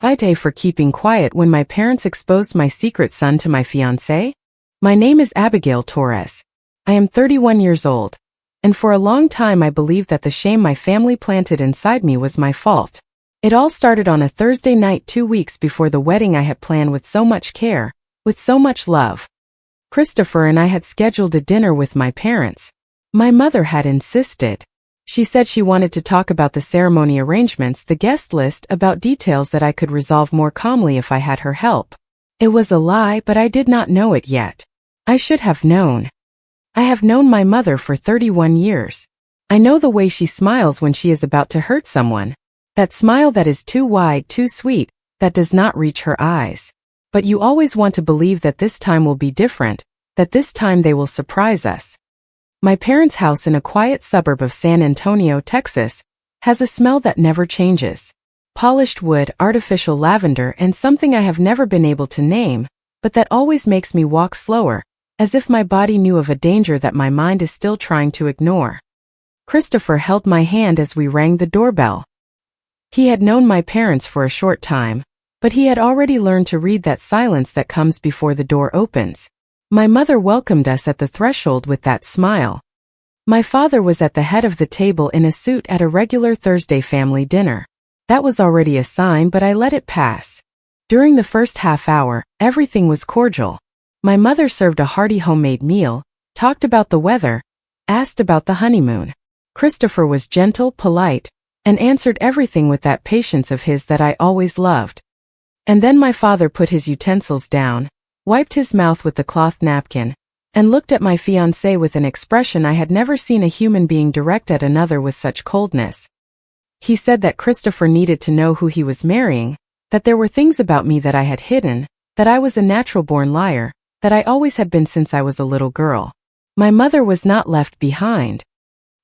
AITA for keeping quiet when my parents exposed my secret son to my fiancé? My name is Abigail Torres. I am 31 years old, and for a long time I believed that the shame my family planted inside me was my fault. It all started on a Thursday night 2 weeks before the wedding I had planned with so much care, with so much love. Christopher and I had scheduled a dinner with my parents. My mother had insisted. She said she wanted to talk about the ceremony arrangements, the guest list, about details that I could resolve more calmly if I had her help. It was a lie, but I did not know it yet. I should have known. I have known my mother for 31 years. I know the way she smiles when she is about to hurt someone. That smile that is too wide, too sweet, that does not reach her eyes. But you always want to believe that this time will be different, that this time they will surprise us. My parents' house in a quiet suburb of San Antonio, Texas, has a smell that never changes. Polished wood, artificial lavender, and something I have never been able to name, but that always makes me walk slower, as if my body knew of a danger that my mind is still trying to ignore. Christopher held my hand as we rang the doorbell. He had known my parents for a short time, but he had already learned to read that silence that comes before the door opens. My mother welcomed us at the threshold with that smile. My father was at the head of the table in a suit at a regular Thursday family dinner. That was already a sign, but I let it pass. During the first half hour, everything was cordial. My mother served a hearty homemade meal, talked about the weather, asked about the honeymoon. Christopher was gentle, polite, and answered everything with that patience of his that I always loved. And then my father put his utensils down, wiped his mouth with the cloth napkin, and looked at my fiancé with an expression I had never seen a human being direct at another with such coldness. He said that Christopher needed to know who he was marrying, that there were things about me that I had hidden, that I was a natural-born liar, that I always had been since I was a little girl. My mother was not left behind.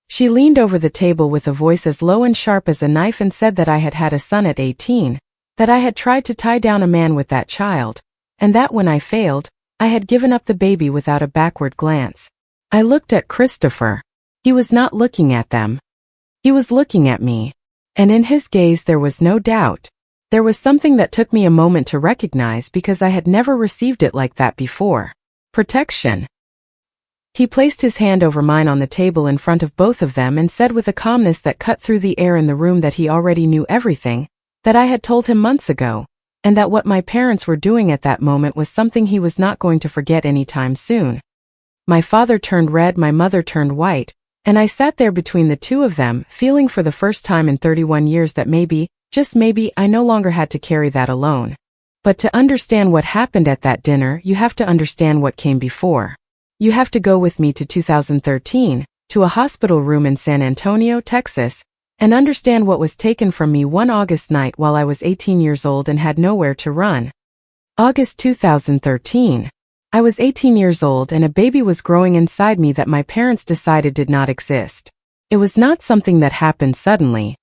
She leaned over the table with a voice as low and sharp as a knife and said that I had had a son at 18, that I had tried to tie down a man with that child, and that when I failed, I had given up the baby without a backward glance. I looked at Christopher. He was not looking at them. He was looking at me. And in his gaze there was no doubt. There was something that took me a moment to recognize because I had never received it like that before. Protection. He placed his hand over mine on the table in front of both of them and said with a calmness that cut through the air in the room that he already knew everything, that I had told him months ago, and that what my parents were doing at that moment was something he was not going to forget anytime soon. My father turned red, my mother turned white, and I sat there between the two of them, feeling for the first time in 31 years that maybe, just maybe, I no longer had to carry that alone. But to understand what happened at that dinner, you have to understand what came before. You have to go with me to 2013, to a hospital room in San Antonio, Texas, and understand what was taken from me one August night while I was 18 years old and had nowhere to run. August 2013. I was 18 years old and a baby was growing inside me that my parents decided did not exist. It was not something that happened suddenly.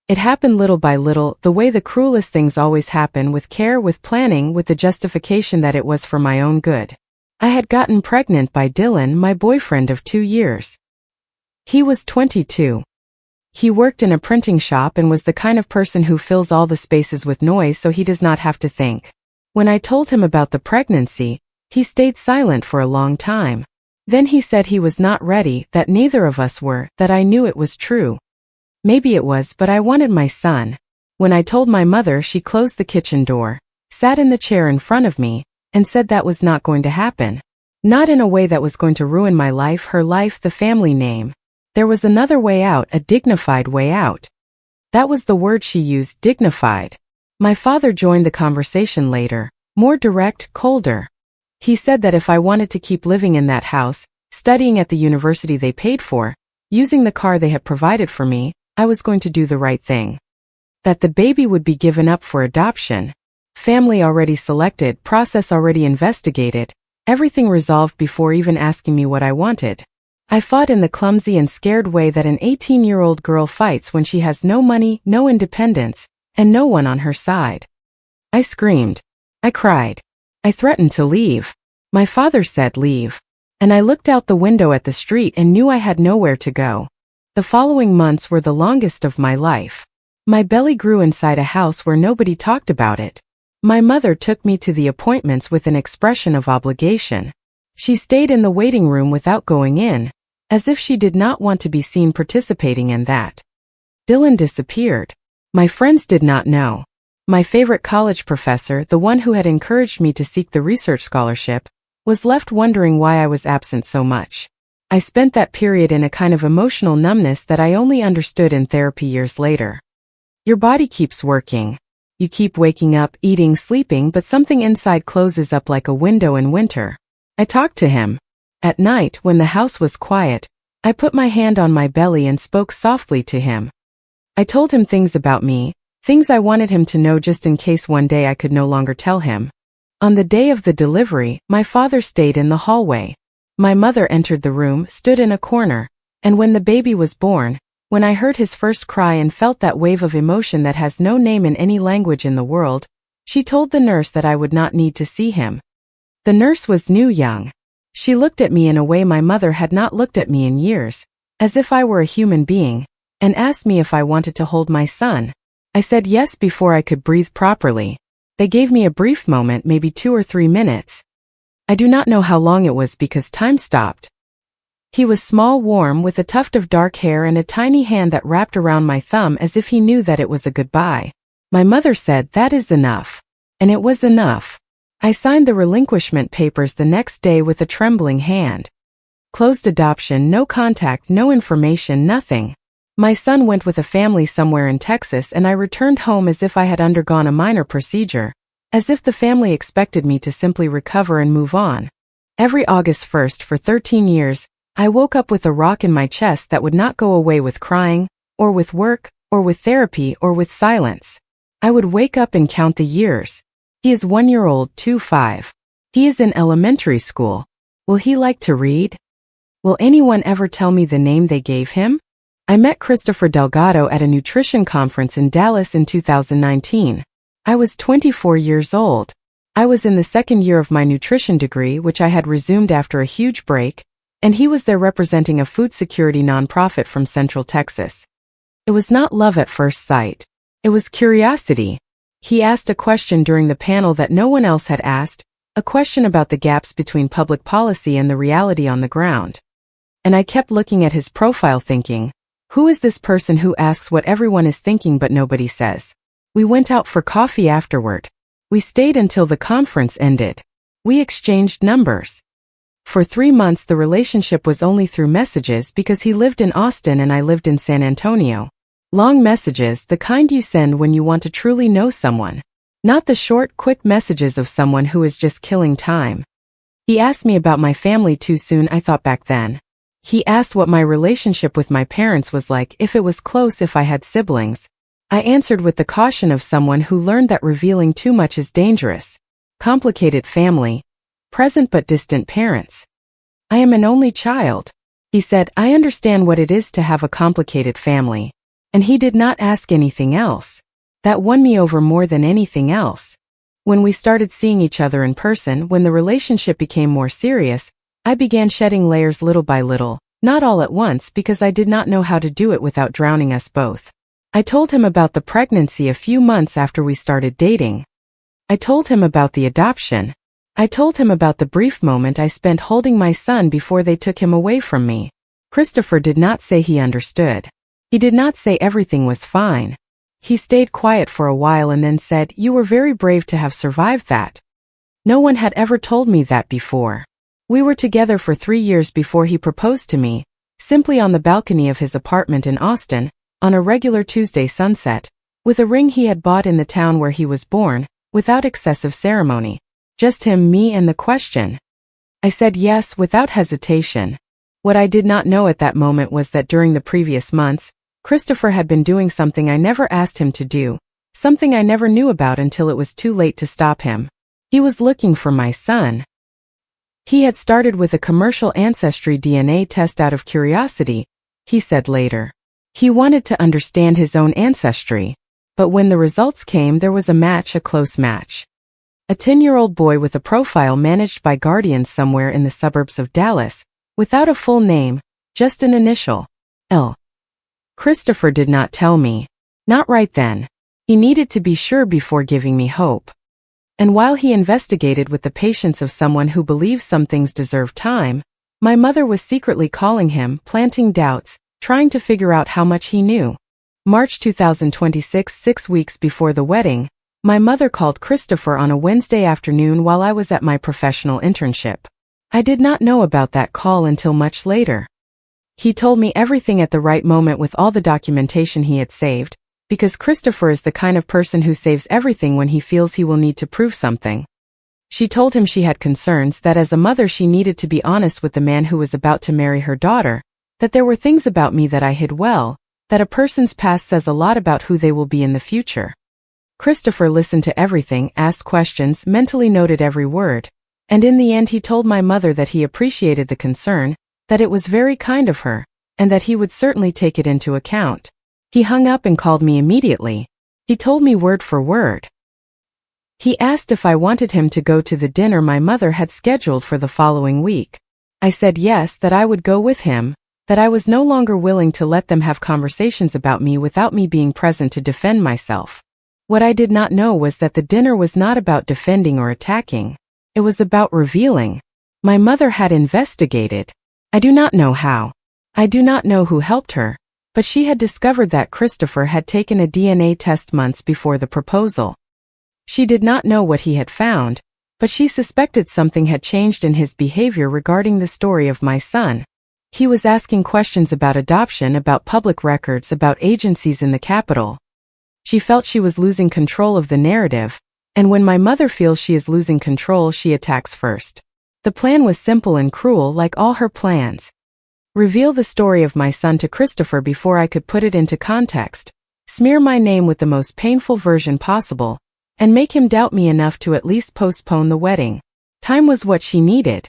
It happened little by little, the way the cruelest things always happen, with care, with planning, with the justification that it was for my own good. I had gotten pregnant by Dylan, my boyfriend of 2 years. He was 22. He worked in a printing shop and was the kind of person who fills all the spaces with noise so he does not have to think. When I told him about the pregnancy, he stayed silent for a long time. Then he said he was not ready, that neither of us were, that I knew it was true. Maybe it was, but I wanted my son. When I told my mother, she closed the kitchen door, sat in the chair in front of me, and said that was not going to happen. Not in a way that was going to ruin my life, her life, the family name. There was another way out, a dignified way out. That was the word she used, dignified. My father joined the conversation later, more direct, colder. He said that if I wanted to keep living in that house, studying at the university they paid for, using the car they had provided for me, I was going to do the right thing. That the baby would be given up for adoption. Family already selected, process already investigated, everything resolved before even asking me what I wanted. I fought in the clumsy and scared way that an 18-year-old girl fights when she has no money, no independence, and no one on her side. I screamed. I cried. I threatened to leave. My father said leave. And I looked out the window at the street and knew I had nowhere to go. The following months were the longest of my life. My belly grew inside a house where nobody talked about it. My mother took me to the appointments with an expression of obligation. She stayed in the waiting room without going in, as if she did not want to be seen participating in that. Dylan disappeared. My friends did not know. My favorite college professor, the one who had encouraged me to seek the research scholarship, was left wondering why I was absent so much. I spent that period in a kind of emotional numbness that I only understood in therapy years later. Your body keeps working. You keep waking up, eating, sleeping, but something inside closes up like a window in winter. I talked to him. At night, when the house was quiet, I put my hand on my belly and spoke softly to him. I told him things about me, things I wanted him to know just in case one day I could no longer tell him. On the day of the delivery, my father stayed in the hallway. My mother entered the room, stood in a corner, and when the baby was born, when I heard his first cry and felt that wave of emotion that has no name in any language in the world, she told the nurse that I would not need to see him. The nurse was young. She looked at me in a way my mother had not looked at me in years, as if I were a human being, and asked me if I wanted to hold my son. I said yes before I could breathe properly. They gave me a brief moment, maybe 2 or 3 minutes. I do not know how long it was because time stopped. He was small, warm, with a tuft of dark hair and a tiny hand that wrapped around my thumb as if he knew that it was a goodbye. My mother said, "That is enough." And it was enough. I signed the relinquishment papers the next day with a trembling hand. Closed adoption, no contact, no information, nothing. My son went with a family somewhere in Texas and I returned home as if I had undergone a minor procedure, as if the family expected me to simply recover and move on. Every August 1st for 13 years, I woke up with a rock in my chest that would not go away with crying, or with work, or with therapy, or with silence. I would wake up and count the years. He is 1 year old, 5. He is in elementary school. Will he like to read? Will anyone ever tell me the name they gave him? I met Christopher Delgado at a nutrition conference in Dallas in 2019. I was 24 years old. I was in the second year of my nutrition degree, which I had resumed after a huge break, and he was there representing a food security nonprofit from Central Texas. It was not love at first sight. It was curiosity. He asked a question during the panel that no one else had asked, a question about the gaps between public policy and the reality on the ground. And I kept looking at his profile thinking, who is this person who asks what everyone is thinking but nobody says? We went out for coffee afterward. We stayed until the conference ended. We exchanged numbers. For 3 months the relationship was only through messages because he lived in Austin and I lived in San Antonio. Long messages, the kind you send when you want to truly know someone. Not the short, quick messages of someone who is just killing time. He asked me about my family too soon, I thought back then. He asked what my relationship with my parents was like, if it was close, if I had siblings. I answered with the caution of someone who learned that revealing too much is dangerous. Complicated family. Present but distant parents. I am an only child. He said, I understand what it is to have a complicated family. And he did not ask anything else. That won me over more than anything else. When we started seeing each other in person, when the relationship became more serious, I began shedding layers little by little, not all at once because I did not know how to do it without drowning us both. I told him about the pregnancy a few months after we started dating. I told him about the adoption. I told him about the brief moment I spent holding my son before they took him away from me. Christopher did not say he understood. He did not say everything was fine. He stayed quiet for a while and then said, "You were very brave to have survived that." No one had ever told me that before. We were together for 3 years before he proposed to me, simply on the balcony of his apartment in Austin, on a regular Tuesday sunset, with a ring he had bought in the town where he was born, without excessive ceremony. Just him, me, and the question. I said yes without hesitation. What I did not know at that moment was that during the previous months, Christopher had been doing something I never asked him to do, something I never knew about until it was too late to stop him. He was looking for my son. He had started with a commercial ancestry DNA test out of curiosity, he said later. He wanted to understand his own ancestry. But when the results came, there was a match, a close match. A 10-year-old boy with a profile managed by guardians somewhere in the suburbs of Dallas, without a full name, just an initial, L. Christopher did not tell me. Not right then. He needed to be sure before giving me hope. And while he investigated with the patience of someone who believes some things deserve time, my mother was secretly calling him, planting doubts, trying to figure out how much he knew. March 2026, 6 weeks before the wedding, my mother called Christopher on a Wednesday afternoon while I was at my professional internship. I did not know about that call until much later. He told me everything at the right moment with all the documentation he had saved, because Christopher is the kind of person who saves everything when he feels he will need to prove something. She told him she had concerns that as a mother she needed to be honest with the man who was about to marry her daughter, that there were things about me that I hid well, that a person's past says a lot about who they will be in the future. Christopher listened to everything, asked questions, mentally noted every word, and in the end he told my mother that he appreciated the concern, that it was very kind of her, and that he would certainly take it into account. He hung up and called me immediately. He told me word for word. He asked if I wanted him to go to the dinner my mother had scheduled for the following week. I said yes, that I would go with him, that I was no longer willing to let them have conversations about me without me being present to defend myself. What I did not know was that the dinner was not about defending or attacking. It was about revealing. My mother had investigated. I do not know how. I do not know who helped her, but she had discovered that Christopher had taken a DNA test months before the proposal. She did not know what he had found, but she suspected something had changed in his behavior regarding the story of my son. He was asking questions about adoption, about public records, about agencies in the capital. She felt she was losing control of the narrative, and when my mother feels she is losing control, she attacks first. The plan was simple and cruel, like all her plans. Reveal the story of my son to Christopher before I could put it into context, smear my name with the most painful version possible, and make him doubt me enough to at least postpone the wedding. Time was what she needed.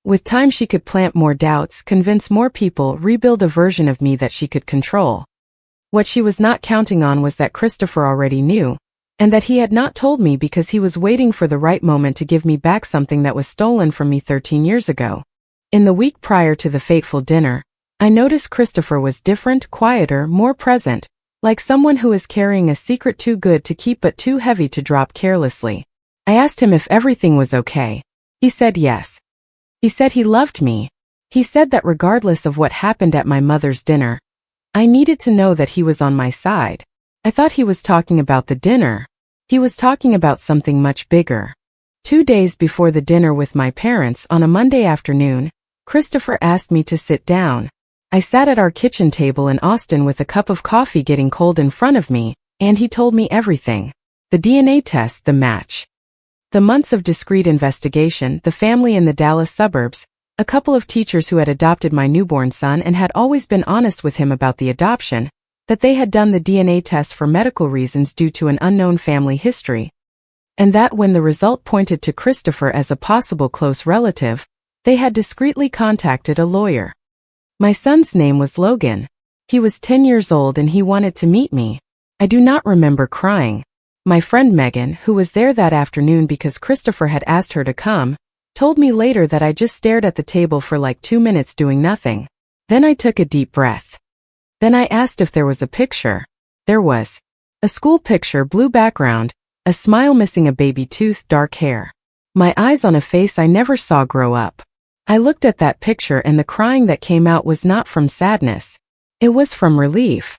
With time she could plant more doubts, convince more people, rebuild a version of me that she could control. What she was not counting on was that Christopher already knew, and that he had not told me because he was waiting for the right moment to give me back something that was stolen from me 13 years ago. In the week prior to the fateful dinner, I noticed Christopher was different, quieter, more present, like someone who is carrying a secret too good to keep but too heavy to drop carelessly. I asked him if everything was okay. He said yes. He said he loved me. He said that regardless of what happened at my mother's dinner, I needed to know that he was on my side. I thought he was talking about the dinner. He was talking about something much bigger. 2 days before the dinner with my parents on a Monday afternoon, Christopher asked me to sit down. I sat at our kitchen table in Austin with a cup of coffee getting cold in front of me, and he told me everything. The DNA test, the match. The months of discreet investigation, the family in the Dallas suburbs, a couple of teachers who had adopted my newborn son and had always been honest with him about the adoption, that they had done the DNA test for medical reasons due to an unknown family history, and that when the result pointed to Christopher as a possible close relative, they had discreetly contacted a lawyer. My son's name was Logan. He was 10 years old and he wanted to meet me. I do not remember crying. My friend Megan, who was there that afternoon because Christopher had asked her to come, told me later that I just stared at the table for like 2 minutes doing nothing. Then I took a deep breath. Then I asked if there was a picture. There was. A school picture, blue background, a smile missing a baby tooth, dark hair. My eyes on a face I never saw grow up. I looked at that picture and the crying that came out was not from sadness. It was from relief.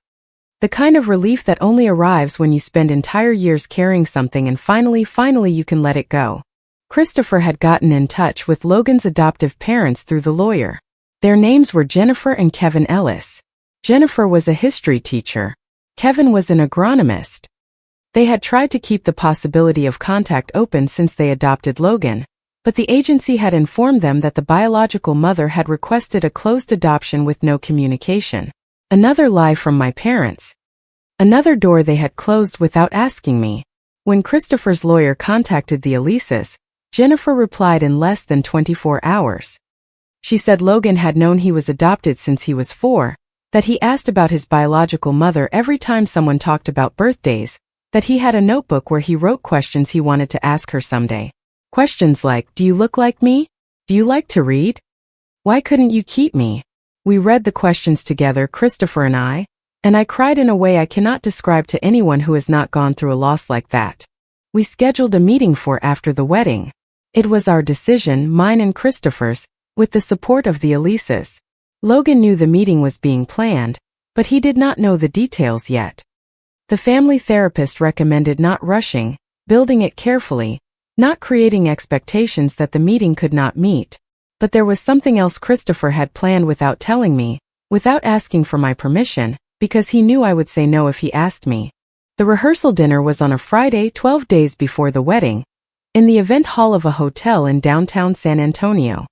The kind of relief that only arrives when you spend entire years carrying something and finally you can let it go. Christopher had gotten in touch with Logan's adoptive parents through the lawyer. Their names were Jennifer and Kevin Ellis. Jennifer was a history teacher. Kevin was an agronomist. They had tried to keep the possibility of contact open since they adopted Logan, but the agency had informed them that the biological mother had requested a closed adoption with no communication. Another lie from my parents. Another door they had closed without asking me. When Christopher's lawyer contacted the Elises, Jennifer replied in less than 24 hours. She said Logan had known he was adopted since he was 4, that he asked about his biological mother every time someone talked about birthdays, that he had a notebook where he wrote questions he wanted to ask her someday. Questions like, do you look like me? Do you like to read? Why couldn't you keep me? We read the questions together, Christopher and I. And I cried in a way I cannot describe to anyone who has not gone through a loss like that. We scheduled a meeting for after the wedding. It was our decision, mine and Christopher's, with the support of the Elises. Logan knew the meeting was being planned, but he did not know the details yet. The family therapist recommended not rushing, building it carefully, not creating expectations that the meeting could not meet. But there was something else Christopher had planned without telling me, without asking for my permission, because he knew I would say no if he asked me. The rehearsal dinner was on a Friday 12 days before the wedding, in the event hall of a hotel in downtown San Antonio.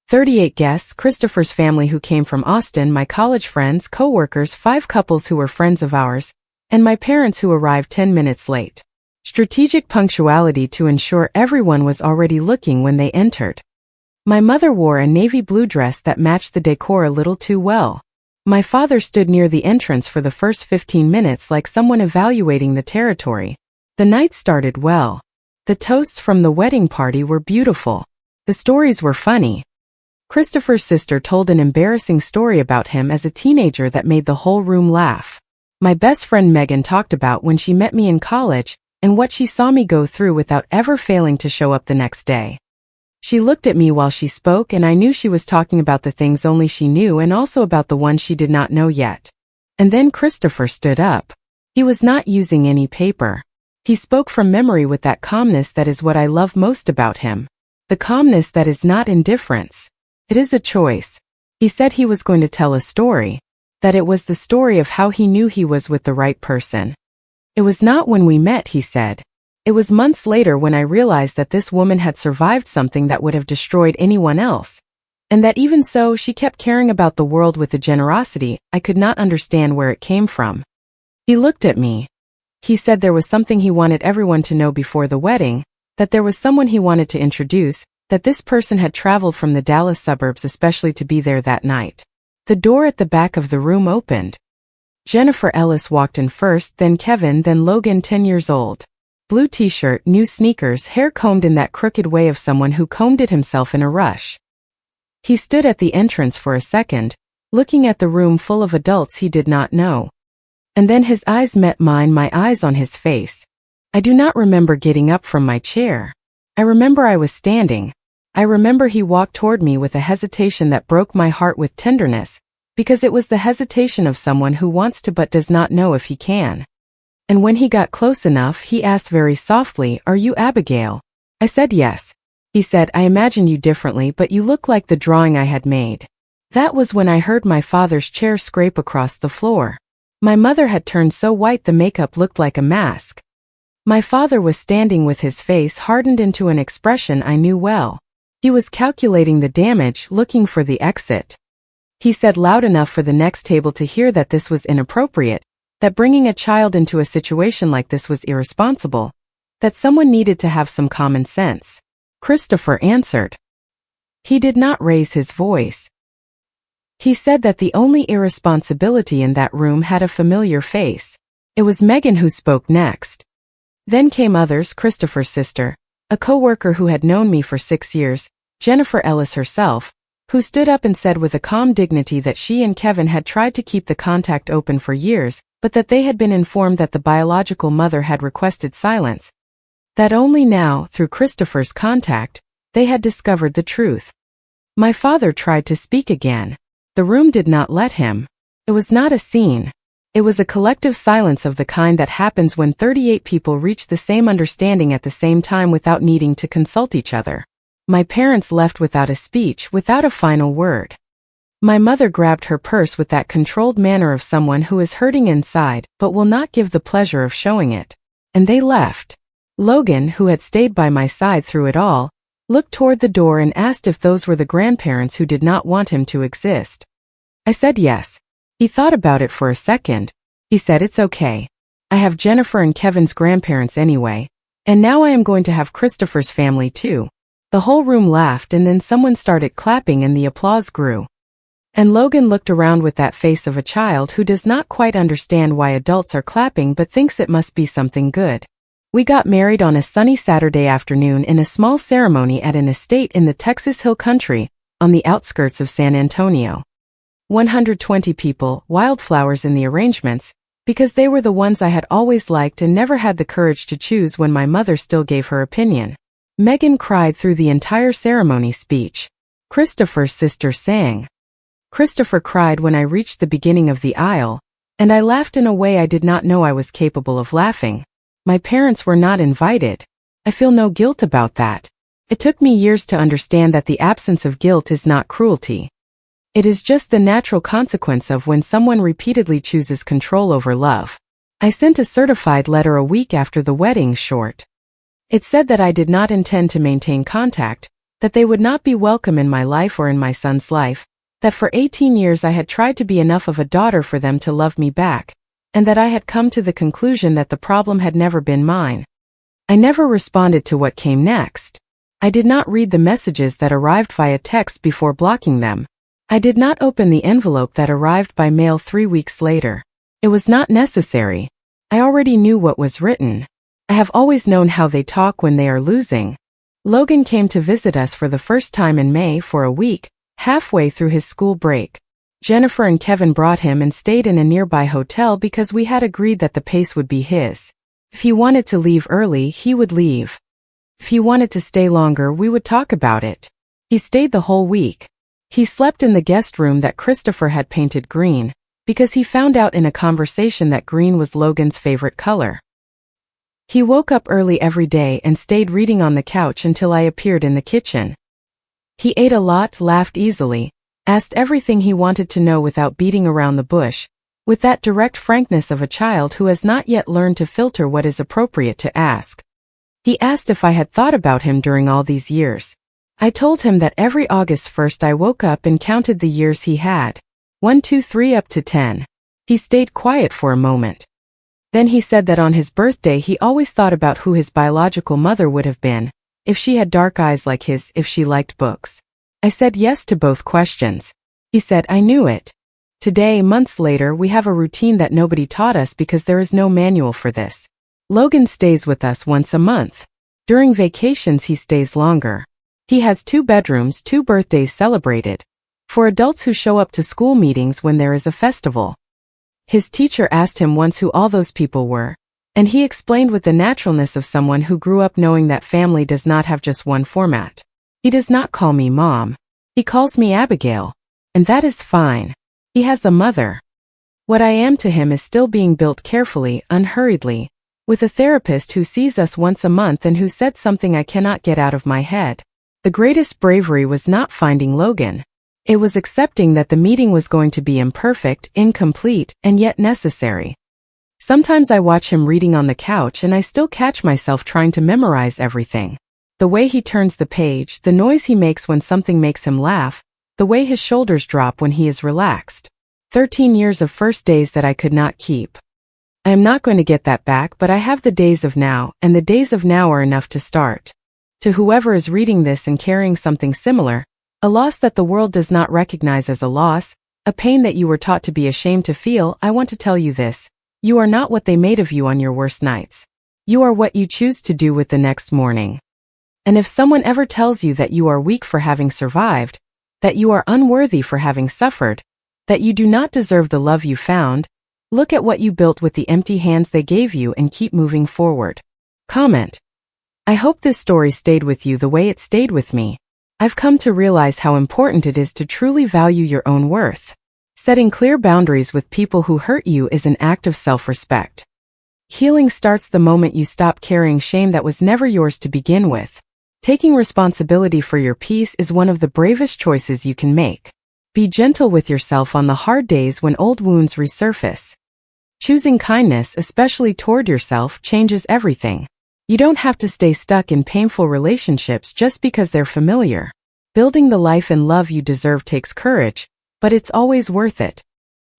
38 guests, Christopher's family who came from Austin, my college friends, co-workers, 5 couples who were friends of ours, and my parents who arrived 10 minutes late. Strategic punctuality to ensure everyone was already looking when they entered. My mother wore a navy blue dress that matched the decor a little too well. My father stood near the entrance for the first 15 minutes like someone evaluating the territory. The night started well. The toasts from the wedding party were beautiful. The stories were funny. Christopher's sister told an embarrassing story about him as a teenager that made the whole room laugh. My best friend Megan talked about when she met me in college and what she saw me go through without ever failing to show up the next day. She looked at me while she spoke and I knew she was talking about the things only she knew and also about the ones she did not know yet. And then Christopher stood up. He was not using any paper. He spoke from memory with that calmness that is what I love most about him. The calmness that is not indifference. It is a choice. He said he was going to tell a story, that it was the story of how he knew he was with the right person. It was not when we met, he said. It was months later when I realized that this woman had survived something that would have destroyed anyone else, and that even so she kept caring about the world with a generosity I could not understand where it came from. He looked at me. He said there was something he wanted everyone to know before the wedding, that there was someone he wanted to introduce, that this person had traveled from the Dallas suburbs especially to be there that night. The door at the back of the room opened. Jennifer Ellis walked in first, then Kevin, then Logan, 10 years old. Blue t-shirt, new sneakers, hair combed in that crooked way of someone who combed it himself in a rush. He stood at the entrance for a second, looking at the room full of adults he did not know. And then his eyes met mine, my eyes on his face. I do not remember getting up from my chair. I remember I was standing. I remember he walked toward me with a hesitation that broke my heart with tenderness, because it was the hesitation of someone who wants to but does not know if he can. And when he got close enough, he asked very softly, "Are you Abigail?" I said yes. He said, "I imagined you differently, but you look like the drawing I had made." That was when I heard my father's chair scrape across the floor. My mother had turned so white the makeup looked like a mask. My father was standing with his face hardened into an expression I knew well. He was calculating the damage, looking for the exit. He said loud enough for the next table to hear that this was inappropriate, that bringing a child into a situation like this was irresponsible, that someone needed to have some common sense. Christopher answered. He did not raise his voice. He said that the only irresponsibility in that room had a familiar face. It was Megan who spoke next. Then came others, Christopher's sister, a co-worker who had known me for 6 years, Jennifer Ellis herself, who stood up and said with a calm dignity that she and Kevin had tried to keep the contact open for years, but that they had been informed that the biological mother had requested silence. That only now, through Christopher's contact, they had discovered the truth. My father tried to speak again. The room did not let him. It was not a scene. It was a collective silence of the kind that happens when 38 people reach the same understanding at the same time without needing to consult each other. My parents left without a speech, without a final word. My mother grabbed her purse with that controlled manner of someone who is hurting inside but will not give the pleasure of showing it. And they left. Logan, who had stayed by my side through it all, looked toward the door and asked if those were the grandparents who did not want him to exist. I said yes. He thought about it for a second. He said, "It's okay. I have Jennifer and Kevin's grandparents anyway, and now I am going to have Christopher's family too." The whole room laughed and then someone started clapping and the applause grew. And Logan looked around with that face of a child who does not quite understand why adults are clapping but thinks it must be something good. We got married on a sunny Saturday afternoon in a small ceremony at an estate in the Texas Hill Country, on the outskirts of San Antonio. 120 people, wildflowers in the arrangements, because they were the ones I had always liked and never had the courage to choose when my mother still gave her opinion. Megan cried through the entire ceremony speech. Christopher's sister sang. Christopher cried when I reached the beginning of the aisle, and I laughed in a way I did not know I was capable of laughing. My parents were not invited. I feel no guilt about that. It took me years to understand that the absence of guilt is not cruelty. It is just the natural consequence of when someone repeatedly chooses control over love. I sent a certified letter a week after the wedding short. It said that I did not intend to maintain contact, that they would not be welcome in my life or in my son's life, that for 18 years I had tried to be enough of a daughter for them to love me back, and that I had come to the conclusion that the problem had never been mine. I never responded to what came next. I did not read the messages that arrived via text before blocking them. I did not open the envelope that arrived by mail 3 weeks later. It was not necessary. I already knew what was written. I have always known how they talk when they are losing. Logan came to visit us for the first time in May for a week, halfway through his school break. Jennifer and Kevin brought him and stayed in a nearby hotel because we had agreed that the pace would be his. If he wanted to leave early, he would leave. If he wanted to stay longer, we would talk about it. He stayed the whole week. He slept in the guest room that Christopher had painted green, because he found out in a conversation that green was Logan's favorite color. He woke up early every day and stayed reading on the couch until I appeared in the kitchen. He ate a lot, laughed easily, asked everything he wanted to know without beating around the bush, with that direct frankness of a child who has not yet learned to filter what is appropriate to ask. He asked if I had thought about him during all these years. I told him that every August 1st I woke up and counted the years he had. 1, 2, 3 up to 10. He stayed quiet for a moment. Then he said that on his birthday he always thought about who his biological mother would have been, if she had dark eyes like his, if she liked books. I said yes to both questions. He said I knew it. Today, months later, we have a routine that nobody taught us because there is no manual for this. Logan stays with us once a month. During vacations he stays longer. He has 2 bedrooms, 2 birthdays celebrated. For adults who show up to school meetings when there is a festival. His teacher asked him once who all those people were, and he explained with the naturalness of someone who grew up knowing that family does not have just one format. He does not call me Mom. He calls me Abigail. And that is fine. He has a mother. What I am to him is still being built carefully, unhurriedly, with a therapist who sees us once a month and who said something I cannot get out of my head. The greatest bravery was not finding Logan. It was accepting that the meeting was going to be imperfect, incomplete, and yet necessary. Sometimes I watch him reading on the couch and I still catch myself trying to memorize everything. The way he turns the page, the noise he makes when something makes him laugh, the way his shoulders drop when he is relaxed. 13 years of first days that I could not keep. I am not going to get that back, but I have the days of now, and the days of now are enough to start. To whoever is reading this and carrying something similar, a loss that the world does not recognize as a loss, a pain that you were taught to be ashamed to feel, I want to tell you this. You are not what they made of you on your worst nights. You are what you choose to do with the next morning. And if someone ever tells you that you are weak for having survived, that you are unworthy for having suffered, that you do not deserve the love you found, look at what you built with the empty hands they gave you and keep moving forward. Comment. I hope this story stayed with you the way it stayed with me. I've come to realize how important it is to truly value your own worth. Setting clear boundaries with people who hurt you is an act of self-respect. Healing starts the moment you stop carrying shame that was never yours to begin with. Taking responsibility for your peace is one of the bravest choices you can make. Be gentle with yourself on the hard days when old wounds resurface. Choosing kindness, especially toward yourself, changes everything. You don't have to stay stuck in painful relationships just because they're familiar. Building the life and love you deserve takes courage, but it's always worth it.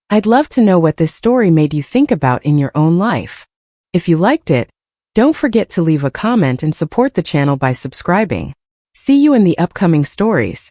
I'd love to know what this story made you think about in your own life. If you liked it, don't forget to leave a comment and support the channel by subscribing. See you in the upcoming stories.